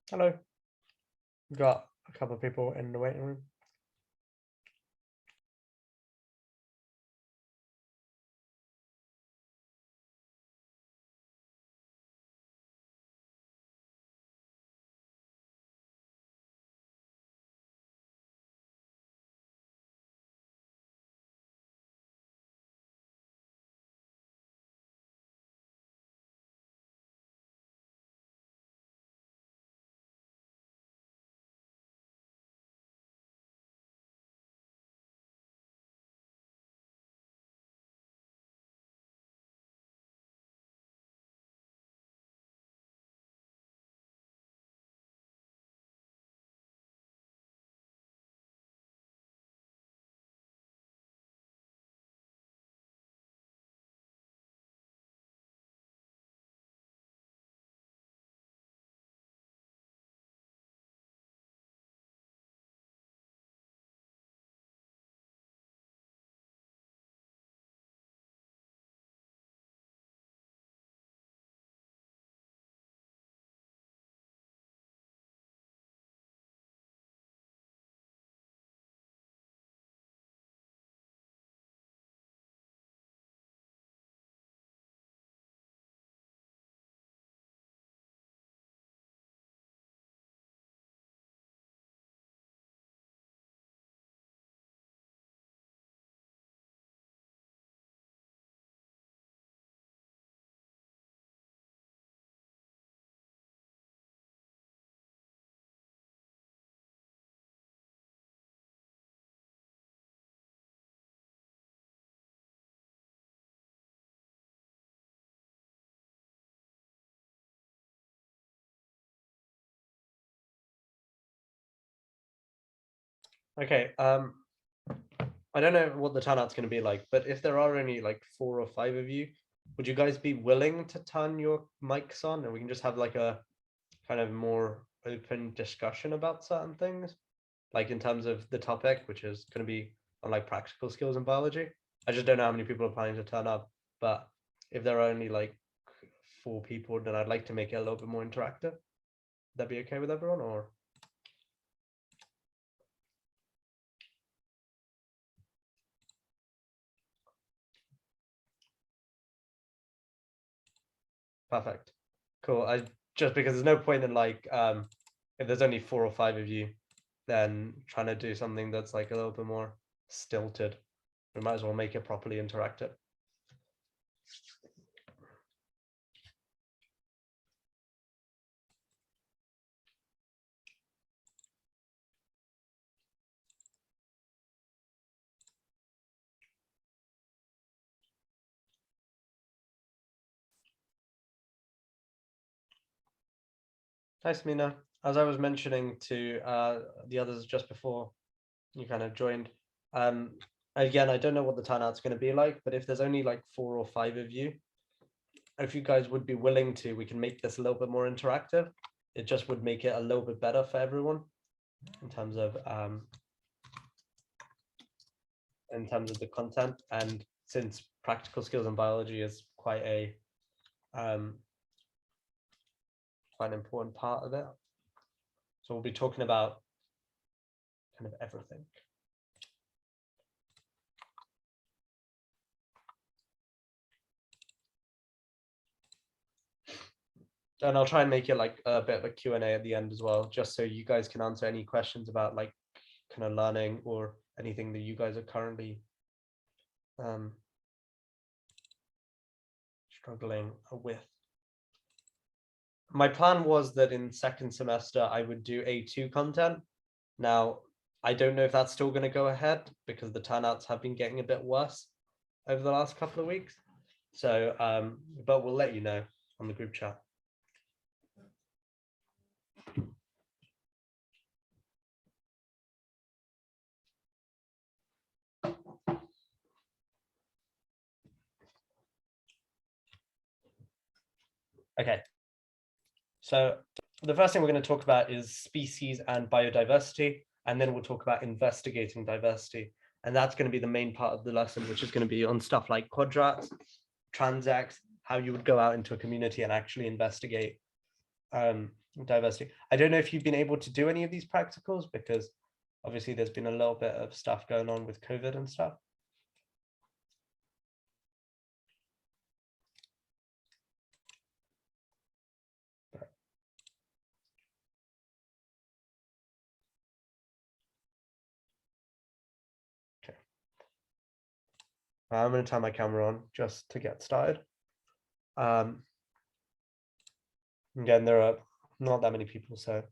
Hello. We've got a couple of people in the waiting room. Okay. I don't know what the turnout's going to be like, but if there are only like 4 or 5 of you, would you guys be willing to turn your mics on and we can just have like a kind of more open discussion about certain things, like in terms of the topic, which is going to be on like practical skills in biology. I just don't know how many people are planning to turn up, but if there are only like 4 people, then I'd like to make it a little bit more interactive. Would that be okay with everyone, or? Perfect. Cool. I just because there's no point in like if there's only 4 or 5 of you, then trying to do something that's like a little bit more stilted. We might as well make it properly interactive. Nice, Mina. As I was mentioning to the others just before you kind of joined, again, I don't know what the turnout's going to be like, but if there's only like 4 or 5 of you, if you guys would be willing to, we can make this a little bit more interactive. It just would make it a little bit better for everyone in terms of the content. And since practical skills in biology is quite an important part of it, so we'll be talking about kind of everything. And I'll try and make it like a bit of a Q&A at the end as well, just so you guys can answer any questions about like kind of learning or anything that you guys are currently struggling with. My plan was that in second semester I would do A2 content. Now, I don't know if that's still going to go ahead because the turnouts have been getting a bit worse over the last couple of weeks. So, but we'll let you know on the group chat. Okay. So the first thing we're going to talk about is species and biodiversity, and then we'll talk about investigating diversity. And that's going to be the main part of the lesson, which is going to be on stuff like quadrats, transects, how you would go out into a community and actually investigate diversity. I don't know if you've been able to do any of these practicals because obviously there's been a little bit of stuff going on with COVID and stuff. Okay. I'm going to turn my camera on just to get started. Again, there are not that many people, so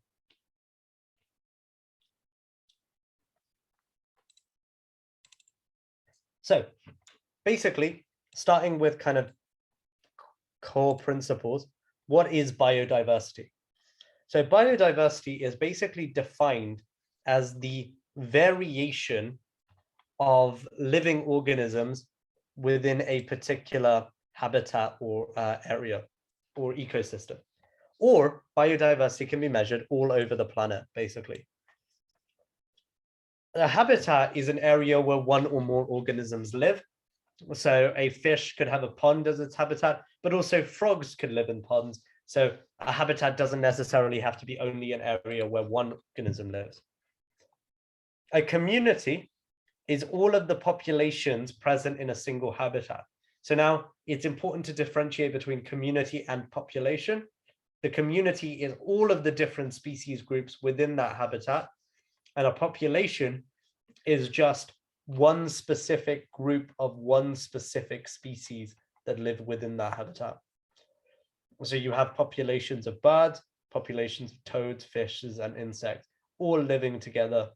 basically, starting with kind of core principles, what is biodiversity? So biodiversity is basically defined as the variation of living organisms within a particular habitat or area or ecosystem. Or biodiversity can be measured all over the planet, basically. A habitat is an area where one or more organisms live. So a fish could have a pond as its habitat, but also frogs could live in ponds. So a habitat doesn't necessarily have to be only an area where one organism lives. A community is all of the populations present in a single habitat. So now it's important to differentiate between community and population. The community is all of the different species groups within that habitat, and a population is just one specific group of one specific species that live within that habitat. So you have populations of birds, populations of toads, fishes, and insects, all living together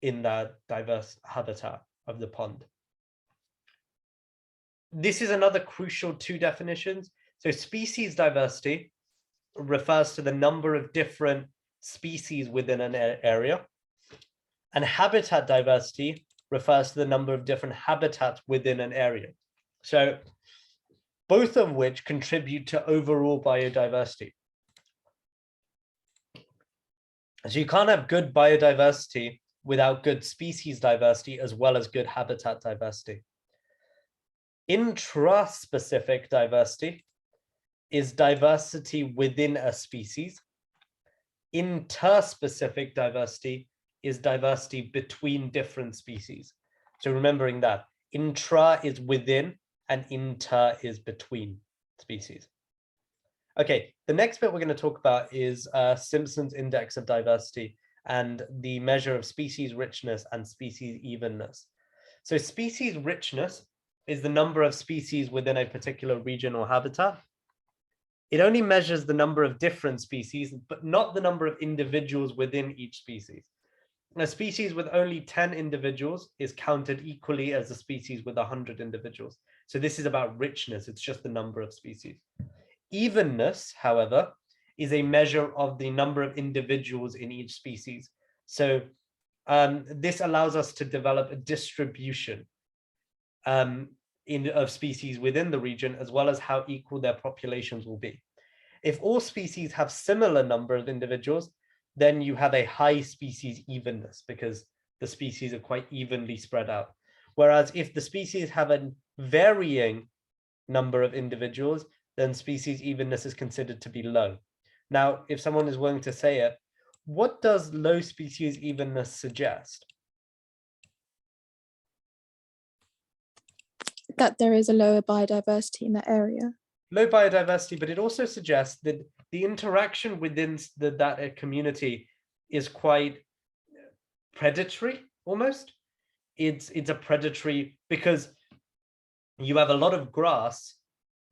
in that diverse habitat of the pond. This is another crucial two definitions. So species diversity refers to the number of different species within an area, and habitat diversity refers to the number of different habitats within an area. So both of which contribute to overall biodiversity. So you can't have good biodiversity without good species diversity as well as good habitat diversity. Intraspecific diversity is diversity within a species. Interspecific diversity is diversity between different species. So remembering that intra is within and inter is between species. Okay, the next bit we're going to talk about is Simpson's index of diversity and the measure of species richness and species evenness. So species richness is the number of species within a particular region or habitat. It only measures the number of different species, but not the number of individuals within each species. A species with only 10 individuals is counted equally as a species with 100 individuals. So this is about richness. It's just the number of species. Evenness, however, is a measure of the number of individuals in each species. So this allows us to develop a distribution of species within the region, as well as how equal their populations will be. If all species have similar number of individuals, then you have a high species evenness because the species are quite evenly spread out. Whereas if the species have a varying number of individuals, then species evenness is considered to be low. Now, if someone is willing to say it, what does low species evenness suggest? That there is a lower biodiversity in that area. Low biodiversity, but it also suggests that the interaction within that community is quite predatory, almost. It's a predatory because you have a lot of grass,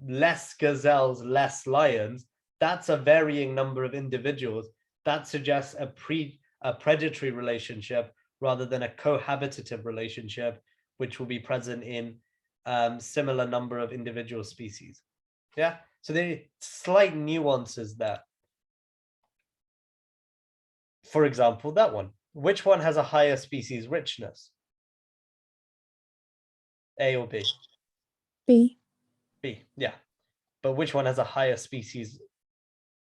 less gazelles, less lions. That's a varying number of individuals. That suggests a predatory relationship rather than a cohabitative relationship, which will be present in similar number of individual species. Yeah, so there are slight nuances there. For example, that one. Which one has a higher species richness? A or B? B. B, yeah. But which one has a higher species?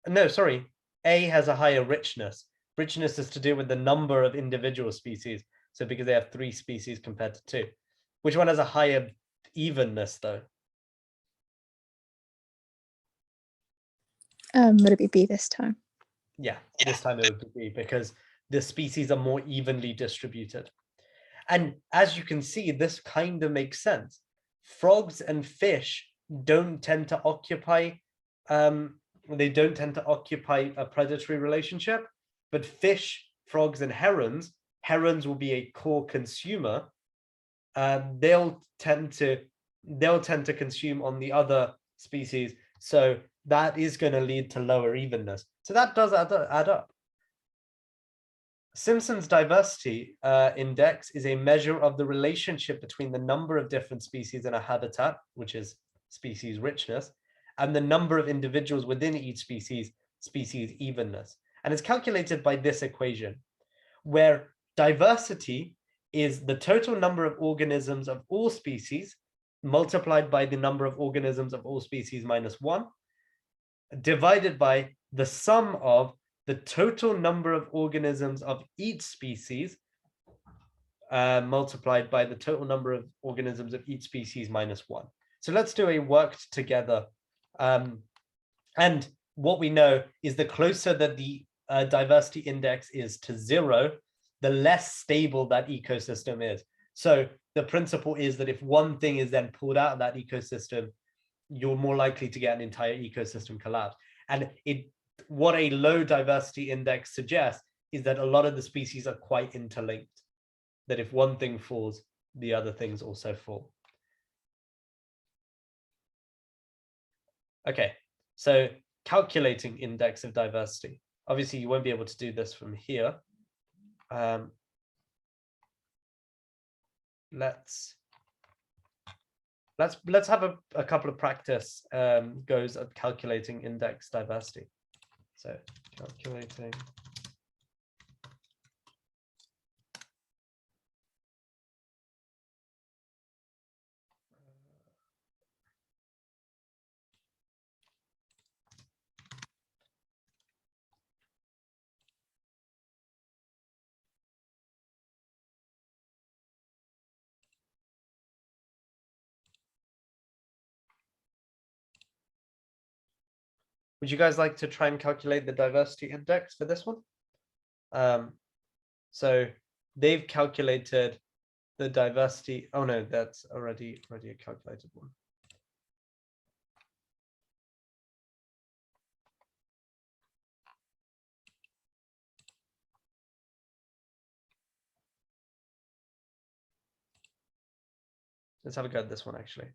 No, sorry. A has a higher richness. Richness is to do with the number of individual species. So because they have 3 species compared to 2. Which one has a higher evenness, though? Would it be B this time? Yeah, this time it would be B because the species are more evenly distributed. And as you can see, this kind of makes sense. Frogs and fish don't tend to occupy they don't tend to occupy a predatory relationship, but fish, frogs, and herons will be a core consumer. They'll tend to consume on the other species. So that is going to lead to lower evenness. So that does add up. Simpson's diversity index is a measure of the relationship between the number of different species in a habitat, which is species richness, and the number of individuals within each species evenness. And it's calculated by this equation, where diversity is the total number of organisms of all species multiplied by the number of organisms of all species minus 1, divided by the sum of the total number of organisms of each species multiplied by the total number of organisms of each species minus 1. So let's do a worked together. And what we know is the closer that the diversity index is to 0, the less stable that ecosystem is. So the principle is that if one thing is then pulled out of that ecosystem, you're more likely to get an entire ecosystem collapse. And what a low diversity index suggests is that a lot of the species are quite interlinked, that if one thing falls, the other things also fall. Okay, so calculating index of diversity. Obviously, you won't be able to do this from here. Let's have a couple of practice goes at calculating index diversity. So calculating would you guys like to try and calculate the diversity index for this one? So they've calculated the diversity. Oh no, that's already a calculated one. Let's have a go at this one actually.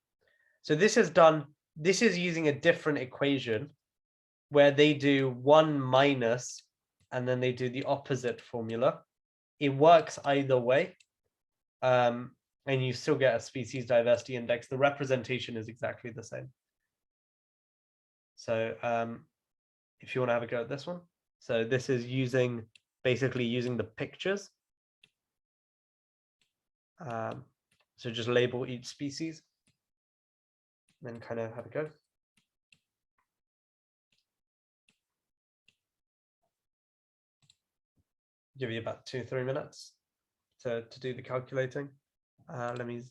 So this is using a different equation where they do 1 minus and then they do the opposite formula. It works either way. And you still get a species diversity index. The representation is exactly the same. So if you want to have a go at this one. So this is basically using the pictures. So just label each species, then kind of have a go. Give you about 2-3 minutes to do the calculating. Let me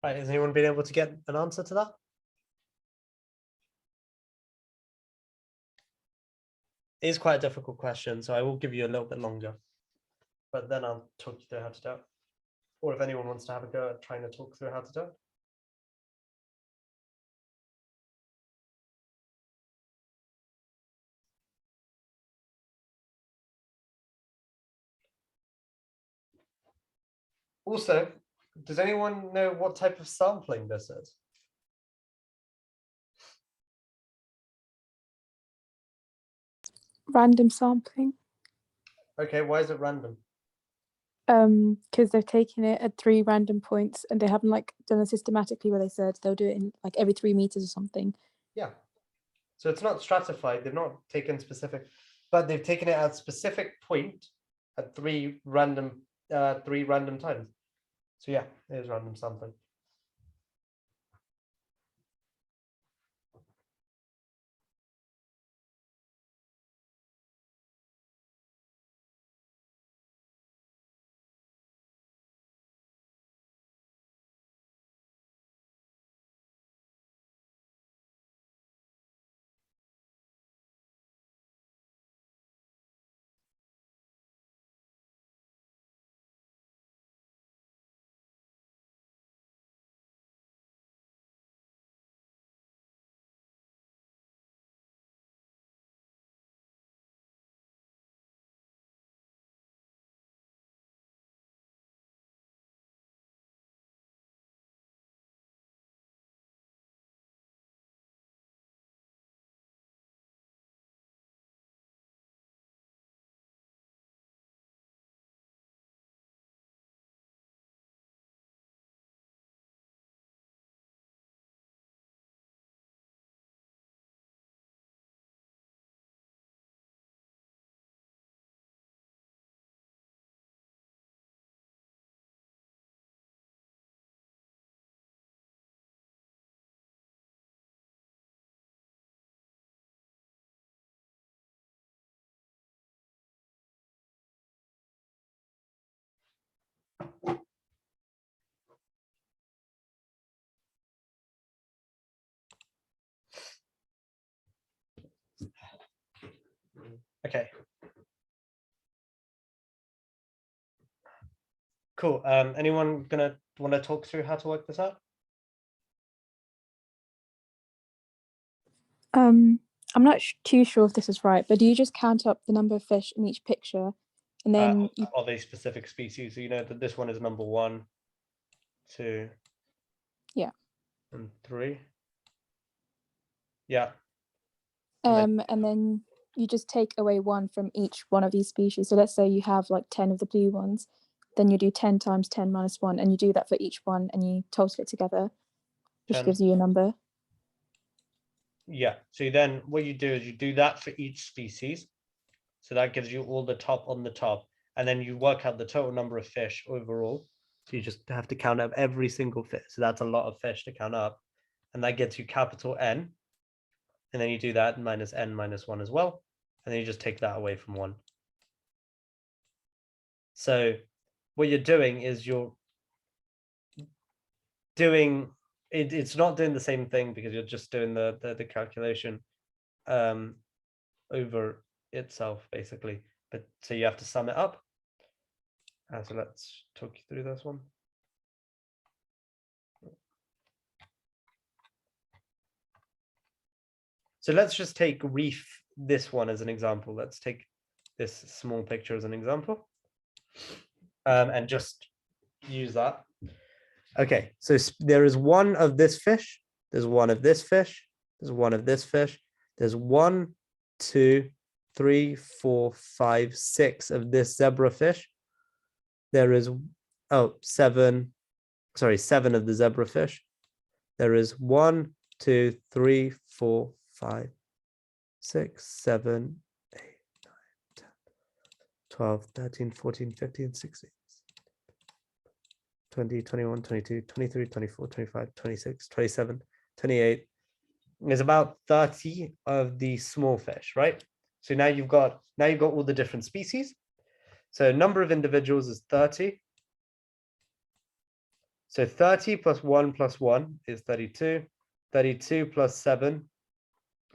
Right, has anyone been able to get an answer to that? It is quite a difficult question, so I will give you a little bit longer, but then I'll talk you through how to do it. Or if anyone wants to have a go at trying to talk through how to do it. Also, does anyone know what type of sampling this is? Random sampling. Okay, why is it random? Because they've taken it at 3 random points and they haven't like done it systematically where they said they'll do it in like every 3 meters or something. Yeah. So it's not stratified, they've not taken specific, but they've taken it at a specific point at 3 random times. So yeah, it is random sampling. Okay. Cool. Anyone gonna want to talk through how to work this out? I'm not too sure if this is right, but do you just count up the number of fish in each picture and then you Of a specific species? So you know that this one is number 1, 2, yeah. and 3. Yeah. And and then you just take away 1 from each one of these species. So let's say you have like 10 of the blue ones, then you do 10 times 10 minus 1, and you do that for each one and you total it together, which 10. gives you a number. Yeah. So then what you do is you do that for each species. So that gives you all the top on the top. And then you work out the total number of fish overall. So you just have to count up every single fish. So that's a lot of fish to count up. And that gets you capital N. And then you do that minus N minus 1 as well. And then you just take that away from 1. So what you're doing is you're doing it, it's not doing the same thing because you're just doing the calculation over itself basically. But so you have to sum it up. So let's talk you through this one. So let's just take reef, this one as an example. Let's take this small picture as an example and just use that. Okay, so there is 1 of this fish, there's 1 of this fish, there's 1 of this fish, there's 1, 2, 3, 4, 5, 6 of this zebra fish. There is 7 of the zebra fish. There is 1, 2, 3, 4, 5, 6, 7, 8, 9, 10, 12, 13, 14, 15, 16, 20, 21, 22, 23, 24, 25, 26, 27, 28. There's about 30 of the small fish, right? So now you've got all the different species. So number of individuals is 30. So 30 plus 1 plus 1 is 32. 32 plus 7,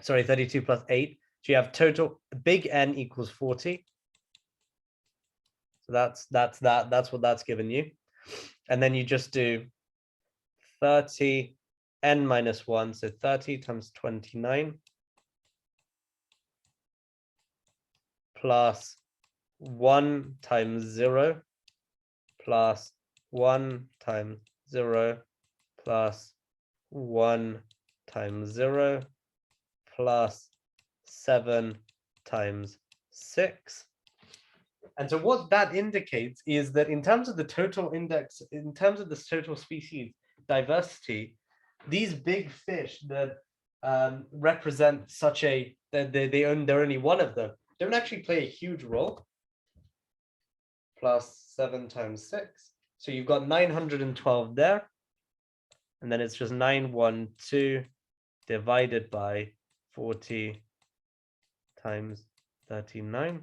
sorry, 32 plus 8. So you have total big N equals 40. So that's what that's given you. And then you just do 30 N minus 1. So 30 times 29 plus 1 times 0 plus 1 times 0 plus 1 times 0 plus 7 times 6. And so what that indicates is that in terms of the total index, in terms of this total species diversity, these big fish that represent such a, they're only one of them, don't actually play a huge role. Plus 7 times 6. So you've got 912 there. And then it's just 912 divided by 40 times 39.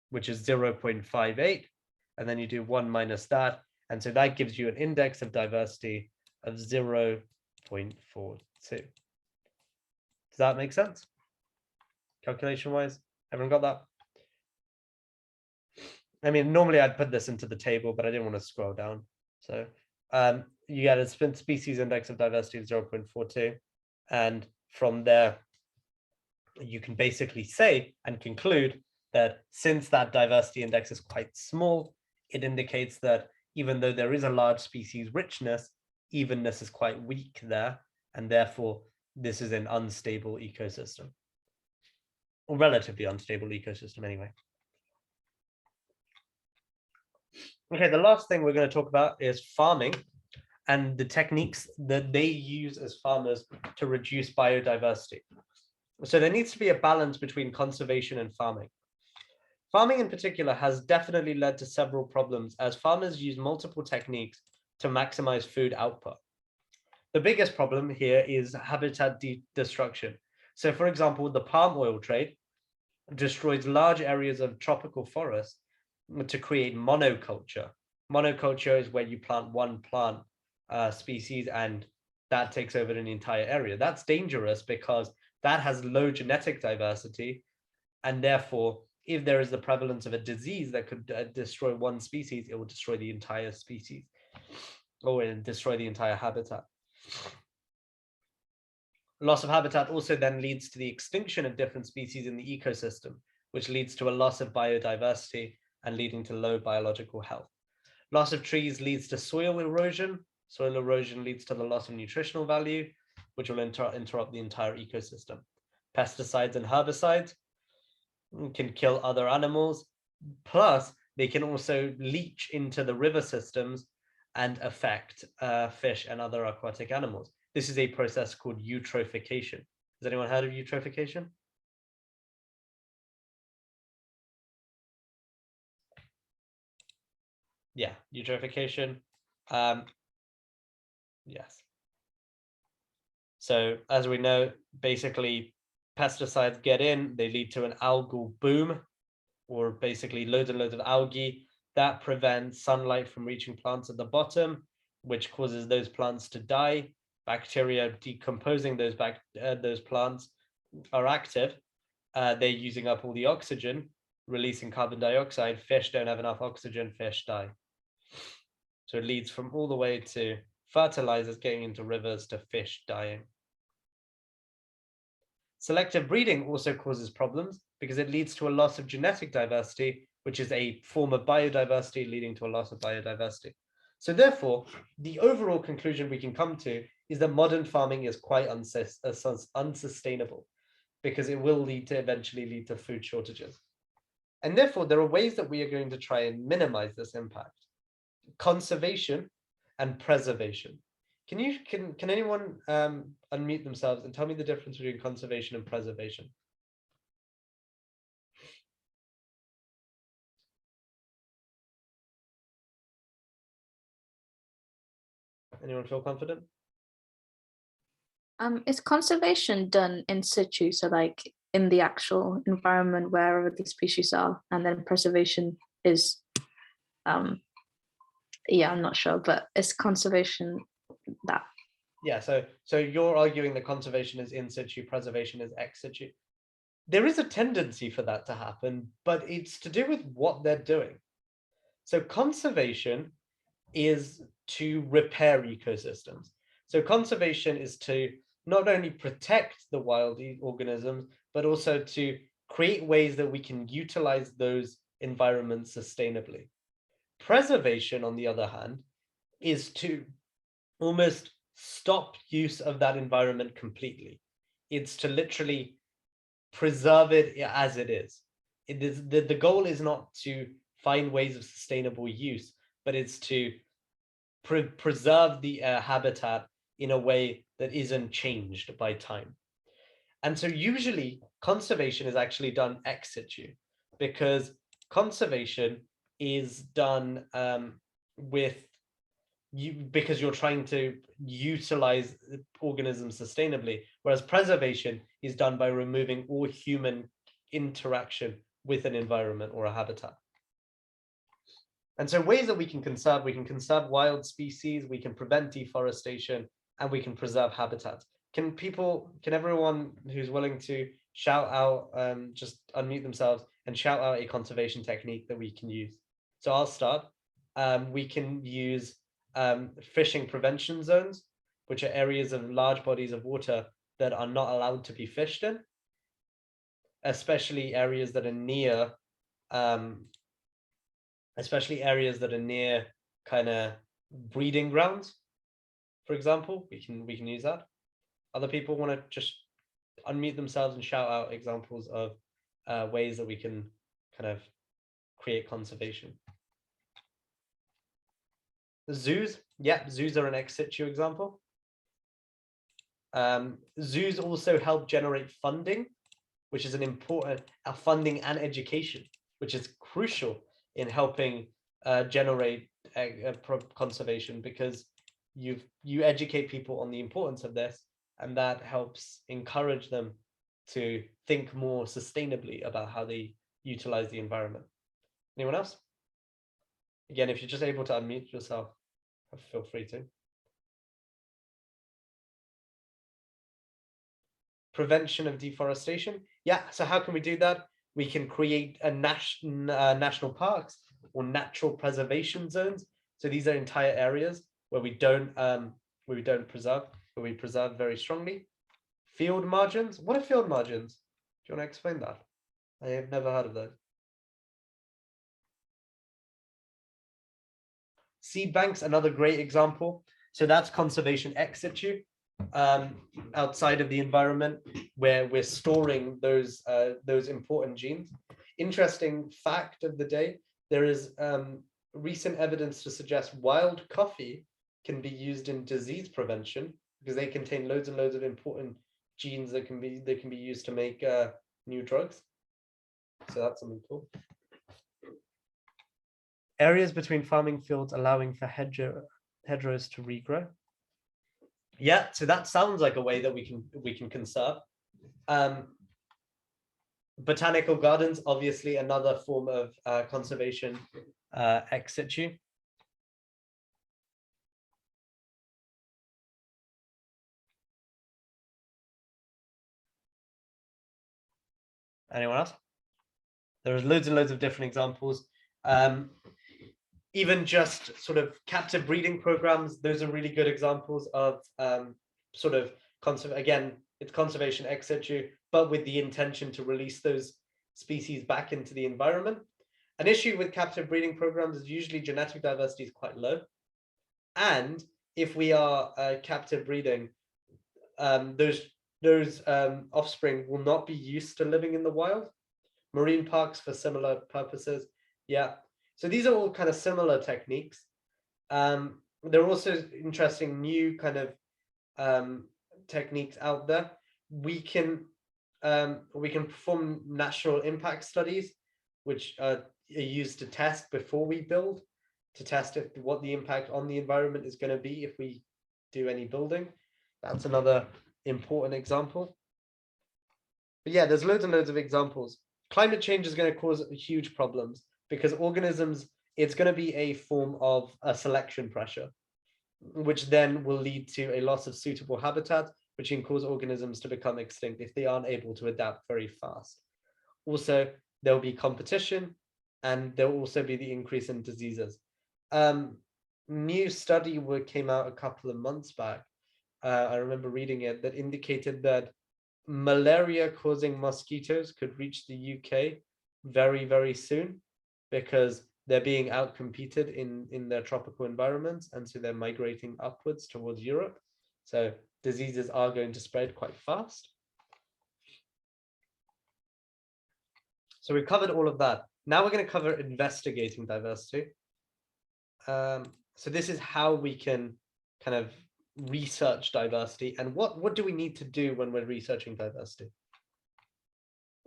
Which is 0.58. And then you do 1 minus that. And so that gives you an index of diversity of 0.42. Does that make sense? Calculation wise, everyone got that? I mean, normally I'd put this into the table, but I didn't want to scroll down. So you get a species index of diversity of 0.42. And from there, you can basically say and conclude that since that diversity index is quite small, it indicates that even though there is a large species richness, evenness is quite weak there. And therefore, this is an unstable ecosystem. Or relatively unstable ecosystem anyway. Okay, the last thing we're going to talk about is farming and the techniques that they use as farmers to reduce biodiversity. So there needs to be a balance between conservation and farming. Farming in particular has definitely led to several problems as farmers use multiple techniques to maximize food output. The biggest problem here is habitat destruction. So for example, the palm oil trade destroys large areas of tropical forest to create monoculture. Monoculture is where you plant one plant species and that takes over an entire area. That's dangerous because that has low genetic diversity, and therefore, if there is the prevalence of a disease that could destroy one species, it will destroy the entire species or destroy the entire habitat. Loss of habitat also then leads to the extinction of different species in the ecosystem, which leads to a loss of biodiversity and leading to low biological health. Loss of trees leads to soil erosion. Soil erosion leads to the loss of nutritional value, which will interrupt the entire ecosystem. Pesticides and herbicides can kill other animals. Plus, they can also leach into the river systems and affect fish and other aquatic animals. This is a process called eutrophication. Has anyone heard of eutrophication? Yeah, eutrophication. Yes. So as we know, basically pesticides get in, they lead to an algal boom, or basically loads and loads of algae that prevents sunlight from reaching plants at the bottom, which causes those plants to die. Bacteria decomposing those plants are active. They're using up all the oxygen, releasing carbon dioxide. Fish don't have enough oxygen, fish die. So it leads from all the way to fertilizers getting into rivers to fish dying. Selective breeding also causes problems because it leads to a loss of genetic diversity, which is a form of biodiversity leading to a loss of biodiversity. So therefore, the overall conclusion we can come to is that modern farming is quite unsustainable because it will eventually lead to food shortages. And therefore, there are ways that we are going to try and minimize this impact. Conservation and preservation. Can anyone unmute themselves and tell me the difference between conservation and preservation? Anyone feel confident? Is conservation done in situ? So like in the actual environment wherever the species are, and then preservation is, yeah, I'm not sure, but it's conservation that. Yeah, so you're arguing that conservation is in situ, preservation is ex situ. There is a tendency for that to happen, but it's to do with what they're doing. So conservation is to repair ecosystems. So conservation is to not only protect the wild organisms, but also to create ways that we can utilize those environments sustainably. Preservation, on the other hand, is to almost stop use of that environment completely. It's to literally preserve it as it is. The goal is not to find ways of sustainable use, but it's to preserve the habitat in a way that isn't changed by time. And so usually conservation is actually done ex situ, because conservation is done because you're trying to utilize organisms sustainably, whereas preservation is done by removing all human interaction with an environment or a habitat. And so ways that we can conserve wild species, we can prevent deforestation, and we can preserve habitats. Can everyone who's willing to shout out, just unmute themselves and shout out a conservation technique that we can use? So I'll start. We can use fishing prevention zones, which are areas of large bodies of water that are not allowed to be fished in, especially areas that are near kind of breeding grounds. For example, we can use that. Other people want to just unmute themselves and shout out examples of ways that we can kind of create conservation. Zoos, yeah, zoos are an ex situ example. Zoos also help generate funding, which is an important funding and education, which is crucial in helping generate conservation, because you educate people on the importance of this, and that helps encourage them to think more sustainably about how they utilize the environment. Anyone else? Again, if you're just able to unmute yourself, feel free to. Prevention of deforestation. Yeah, so how can we do that? We can create a national parks or natural preservation zones. So these are entire areas where we don't preserve, but we preserve very strongly. Field margins. What are field margins? Do you want to explain that? I have never heard of those. Seed banks, another great example. So that's conservation ex situ, outside of the environment, where we're storing those important genes. Interesting fact of the day, there is recent evidence to suggest wild coffee can be used in disease prevention, because they contain loads and loads of important genes that can be used to make new drugs. So that's something cool. Areas between farming fields allowing for hedgerows to regrow. Yeah, so that sounds like a way that we can conserve. Botanical gardens, obviously another form of conservation ex situ. Anyone else? There's loads and loads of different examples. Even just sort of captive breeding programs, those are really good examples of sort of again, it's conservation ex situ, but with the intention to release those species back into the environment. An issue with captive breeding programs is usually genetic diversity is quite low. And if we are captive breeding, those offspring will not be used to living in the wild. Marine parks for similar purposes. Yeah. So these are all kind of similar techniques. There are also interesting new kind of techniques out there. We can perform national impact studies, which are used to test before we build, to test what the impact on the environment is going to be if we do any building. That's another important example. But yeah, there's loads and loads of examples. Climate change is going to cause huge problems because organisms, it's going to be a form of a selection pressure, which then will lead to a loss of suitable habitat, which can cause organisms to become extinct if they aren't able to adapt very fast. Also, there will be competition, and there will also be the increase in diseases. New study came out a couple of months back. I remember reading it, that indicated that malaria causing mosquitoes could reach the UK very, very soon because they're being outcompeted in their tropical environments, and so they're migrating upwards towards Europe. So diseases are going to spread quite fast. So we've covered all of that. Now we're going to cover investigating diversity. So this is how we can kind of research diversity, and what do we need to do when we're researching diversity?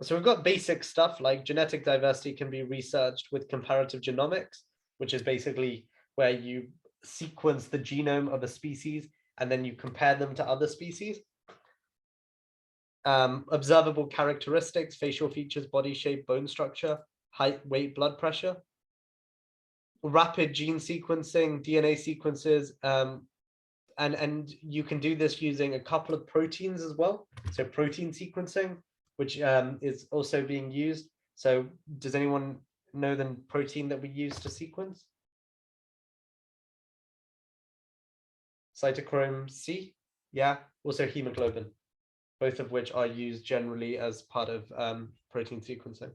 So we've got basic stuff like genetic diversity can be researched with comparative genomics, which is basically where you sequence the genome of a species and then you compare them to other species. Observable characteristics, facial features, body shape, bone structure, height, weight, blood pressure. Rapid gene sequencing, DNA sequences, and you can do this using a couple of proteins as well. So protein sequencing, which is also being used. So does anyone know the protein that we use to sequence? Cytochrome C, yeah, also hemoglobin, both of which are used generally as part of protein sequencing.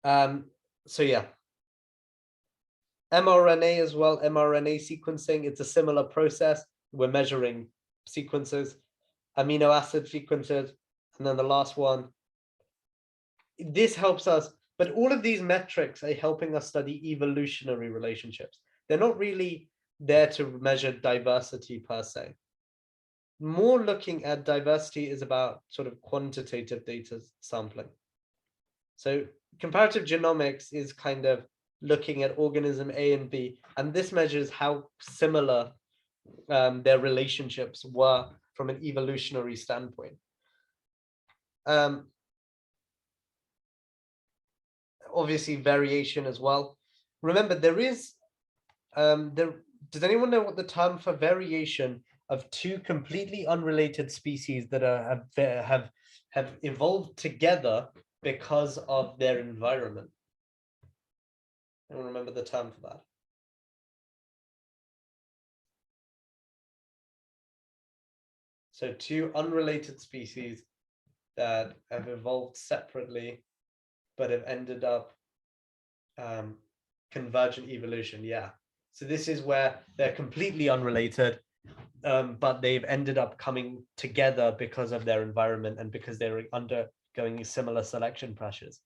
So yeah, mRNA as well, mRNA sequencing, it's a similar process. We're measuring sequences, amino acid sequences, and then the last one. This helps us, but all of these metrics are helping us study evolutionary relationships. They're not really there to measure diversity per se. More looking at diversity is about sort of quantitative data sampling. So comparative genomics is kind of looking at organism A and B, and this measures how similar their relationships were from an evolutionary standpoint. Obviously variation as well. Remember, there is does anyone know what the term for variation of two completely unrelated species that have evolved together because of their environment? Anyone remember the term for that? So two unrelated species that have evolved separately but have ended up convergent evolution. Yeah. So this is where they're completely unrelated, but they've ended up coming together because of their environment and because they're undergoing similar selection pressures.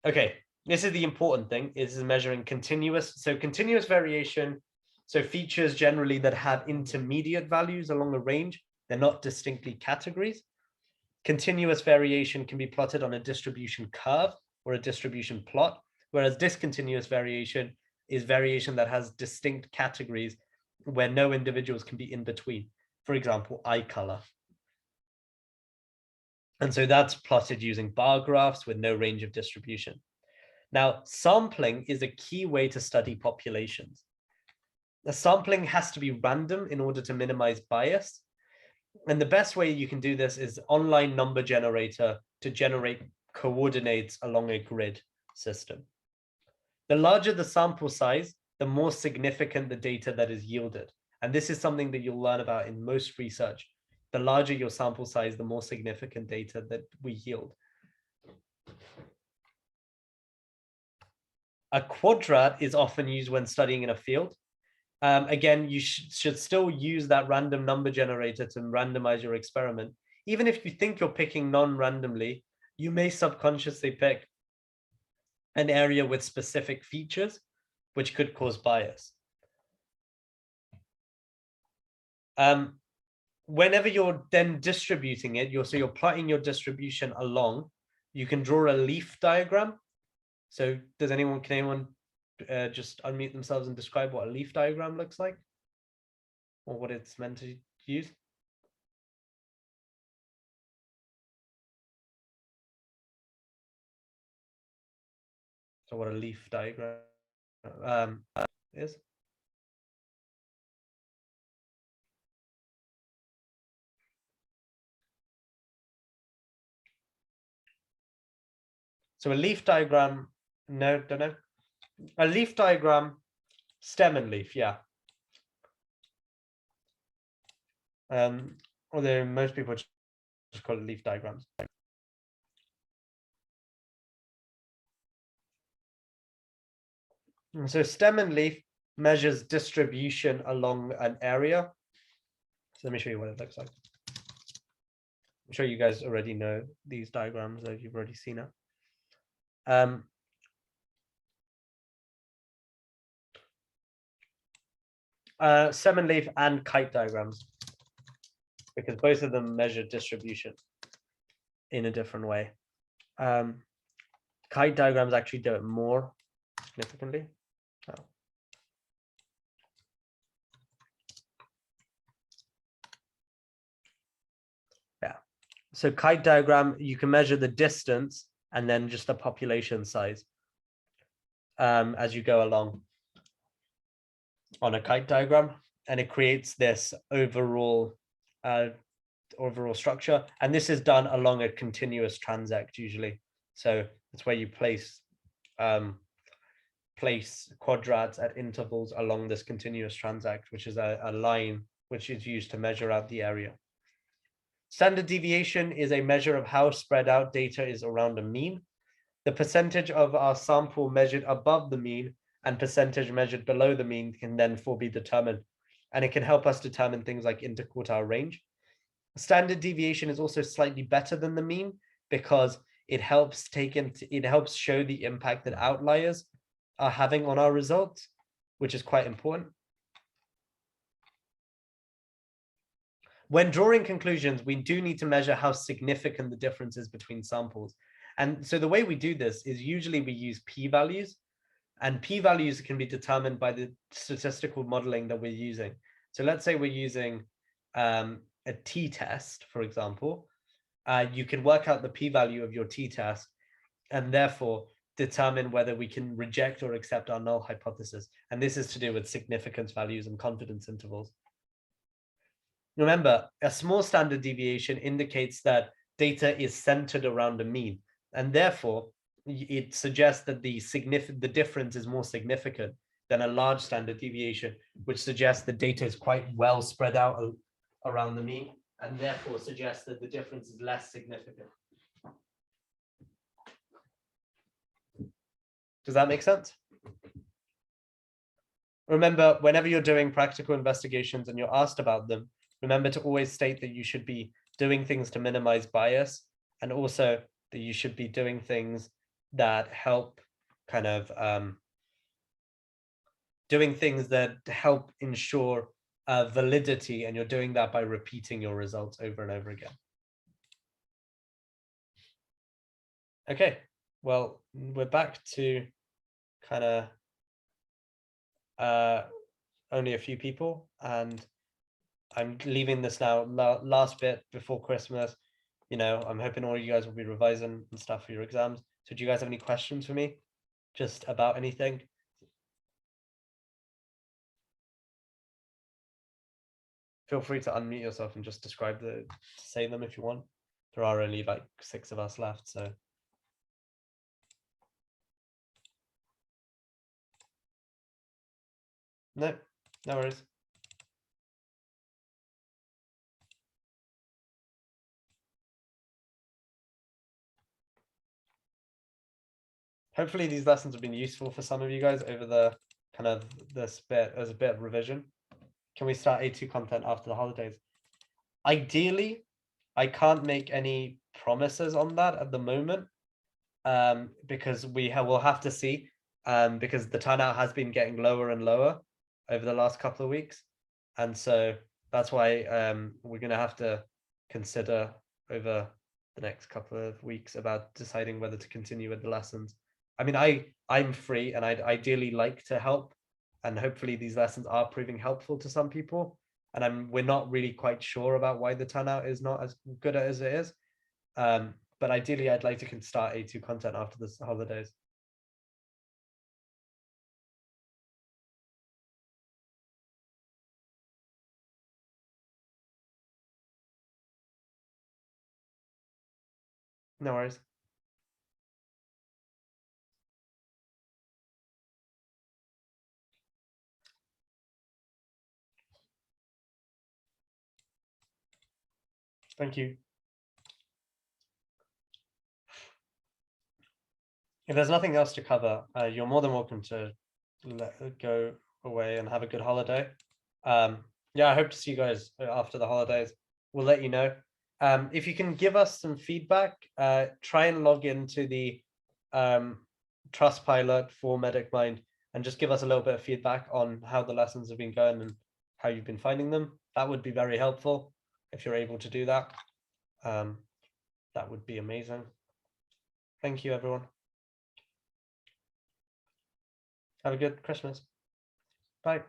Okay, this is the important thing, is measuring continuous. So continuous variation, so features generally that have intermediate values along a range, they're not distinctly categories. Continuous variation can be plotted on a distribution curve or a distribution plot, whereas discontinuous variation is variation that has distinct categories where no individuals can be in between. For example, eye color. And so that's plotted using bar graphs with no range of distribution. Now, sampling is a key way to study populations. The sampling has to be random in order to minimize bias. And the best way you can do this is online number generator to generate coordinates along a grid system. The larger the sample size, the more significant the data that is yielded. And this is something that you'll learn about in most research. The larger your sample size, the more significant data that we yield. A quadrat is often used when studying in a field. Again, you should still use that random number generator to randomize your experiment. Even if you think you're picking non-randomly, you may subconsciously pick an area with specific features, which could cause bias. Whenever you're then distributing it, you're plotting your distribution along, you can draw a leaf diagram. So can anyone just unmute themselves and describe what a leaf diagram looks like? Or what it's meant to use? So what a leaf diagram is. So a leaf diagram, no, don't know. A leaf diagram, stem and leaf, yeah. Although most people just call it leaf diagrams. And so stem and leaf measures distribution along an area. So let me show you what it looks like. I'm sure you guys already know these diagrams, though you've already seen it. Stem and leaf and kite diagrams, because both of them measure distribution in a different way. Kite diagrams actually do it more significantly. Oh. Yeah. So kite diagram, you can measure the distance and then just the population size as you go along on a kite diagram, and it creates this overall structure. And this is done along a continuous transect usually. So it's where you place quadrats at intervals along this continuous transect, which is a line which is used to measure out the area. Standard deviation is a measure of how spread out data is around a mean. The percentage of our sample measured above the mean and percentage measured below the mean can therefore be determined, and it can help us determine things like interquartile range. Standard deviation is also slightly better than the mean because it helps show the impact that outliers are having on our results, which is quite important. When drawing conclusions, we do need to measure how significant the difference is between samples. And so the way we do this is usually we use p-values, and p-values can be determined by the statistical modeling that we're using. So let's say we're using a t-test, for example. You can work out the p-value of your t-test and therefore determine whether we can reject or accept our null hypothesis. And this is to do with significance values and confidence intervals. Remember, a small standard deviation indicates that data is centered around a mean, and therefore it suggests that the difference is more significant than a large standard deviation, which suggests the data is quite well spread out around the mean, and therefore suggests that the difference is less significant. Does that make sense? Remember, whenever you're doing practical investigations and you're asked about them, remember to always state that you should be doing things to minimize bias, and also that you should be doing things that help kind of doing things that help ensure validity, and you're doing that by repeating your results over and over again. Okay, well, we're back to kind of only a few people, and I'm leaving this now, last bit before Christmas. You know, I'm hoping all you guys will be revising and stuff for your exams. So do you guys have any questions for me? Just about anything? Feel free to unmute yourself and just say them if you want. There are only like 6 of us left, so. No worries. Hopefully these lessons have been useful for some of you guys over the kind of this bit as a bit of revision. Can we start A2 content after the holidays? Ideally, I can't make any promises on that at the moment, because we'll have to see, because the turnout has been getting lower and lower over the last couple of weeks. And so that's why we're going to have to consider over the next couple of weeks about deciding whether to continue with the lessons. I mean, I'm free and I'd ideally like to help, and hopefully these lessons are proving helpful to some people. And we're not really quite sure about why the turnout is not as good as it is. But ideally, I'd like to start A2 content after the holidays. No worries. Thank you. If there's nothing else to cover, you're more than welcome to go away and have a good holiday. Yeah, I hope to see you guys after the holidays. We'll let you know. If you can give us some feedback, try and log into the Trustpilot for Medic Mind and just give us a little bit of feedback on how the lessons have been going and how you've been finding them. That would be very helpful if you're able to do that. That would be amazing. Thank you, everyone. Have a good Christmas. Bye.